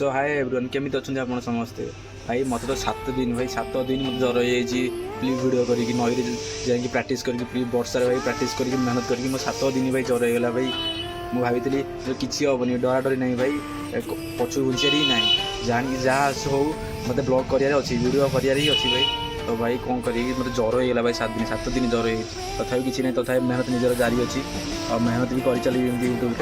सो hi everyone केमिति अच्छे आप समस्ते भाई मत तो 7 दिन भाई 7 दिन मत जर हो प्लीज वीडियो करी नई जाकि प्राक्ट करके प्लीज वर्षार भाई प्राक्ट करके मेहनत करके मो 7 दिन भाई जर होगा भाई मुझे भाई किसी हेनी डरा डरी ना भाई पछु घुंचार ही ना जान जहाँ हो मत ब्लॉग करार अच्छी वीडियो करार ही अच्छी भाई तो भाई कौन करी मतलब जर होगा भाई 7 दिन जर हो तथा किसी ना तथा मेहनत निजर जारी अच्छी और मेहनत भी कर चली यूट्यूब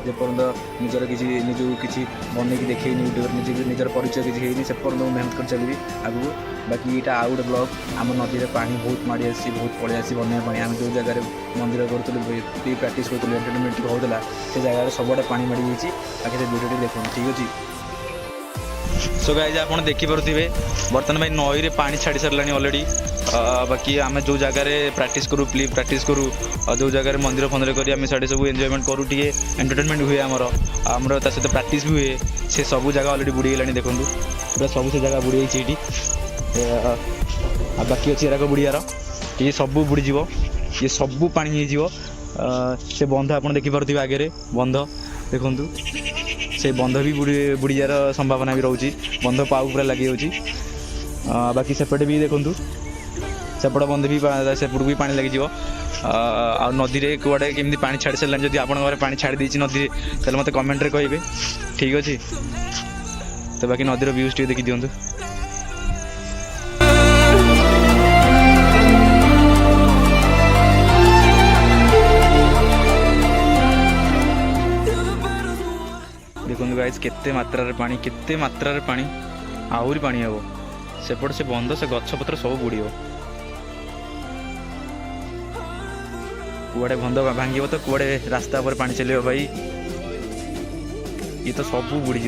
जेपर्यंत निजर किसी निजू किसी बनईक देखे यूट्यूब निजर परिचय किसी है से पर्यटन मेहनत कर चलि आगू बाकी यहाँ आउ गोटे ब्लॉग आम नदी में पानी बहुत माड़ी आसी बहुत पड़े आसी बना पानी आम जो जगह मंदिर करूँ प्री प्राक्ट करूँ एंटरटेनमेंट होता से जगह सबुआड़े पानी माड़ी जाइए बाकी से वीडियो देखो ठीक अच्छे। सो गाइज आप देखिपे बर्तमान भाई नई में पानी छाड़ी सारा अलरेडी बाकी आम जो जगार प्राक्ट करूँ प्लीज प्राक्ट करूँ जो जगह मंदिर फंदिर कर साढ़े सब एंजॉयमेंट करूँ टे एंटरटेनमेंट हुए आमर सहित प्राक्ट भी हुए से सब जगह अलरेडी बुड़ी गलानी देखूँ पूरा सब से जगह बुड़ी जाइए बाकी अच्छी एराक बुड़ियार ये सब बुड़ीज ये सब पानी हो से बंध आप देखिपे आगे बंध देखूँ से बंध भी बुड़ी जार संभावना भी रोचे बंध पाऊ पूरा लगी बाकी सेपटे भी देखूँ सेपट बंध भी सेपट भी पानी लगी आ नदी में कौड़े केमी पानी छाड़ी सारे जब आप पानी छाड़ी देती नदी तेल मत कमेंट कहे ठीक अच्छे तो बाकी नदीर व्यूज टे देखी दिंतु देखो गाइज केते मात्रा पानी आहरी पानी हम सेपट से बंध से गछपत्र सब बुड़ कुआड़े बंध भांग तो कुआड़े रास्ता पर पानी चलो भाई ये तो सब बुड़ीज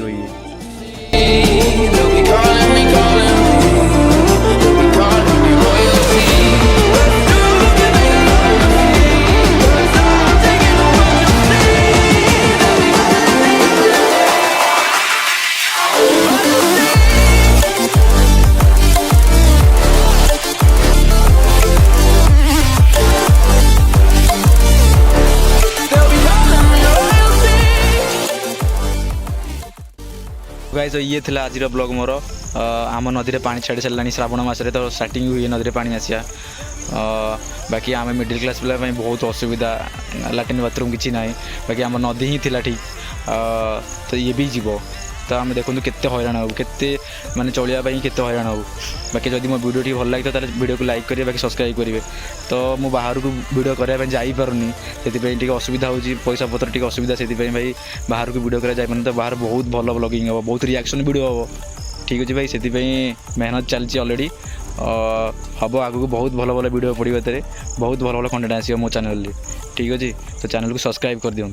गाइस ये थी आज ब्लॉग मोर आम नदी में पानी छाड़ी सारे श्रावण मसरे तो स्टार्टिंग हुए नदी में पानी आसिया बाकी आम मिडिल क्लास पिला बहुत असुविधा लाट्रिन बाथरूम किसी ना बाकी आम नदी ही थी ठीक तो ये भी जीव तो आम देखो केते हैरान हो केते माने चलियापाई केते हैरान हो बाकी जब मो वीडियो भल लगे तो वीडियो को लाइक करेंगे बाकी सब्सक्राइब करेंगे तो मु बाहर को वीडियो करने जापारूनी से असुविधा हो पैसा पत्र टी असुविधा से भाई बाहर को वीडियो कराई तो बाहर बहुत भल ब्लॉगिंग हम बहुत रिएक्शन वीडियो हम ठीक अच्छे भाई से मेहनत चलती अलरेडी हम आगू बहुत भल भल वीडियो पड़े बहुत भल भल कंटेंट आसो मो चैनल ठीक अच्छे तो चैनल को सब्सक्राइब कर दियो।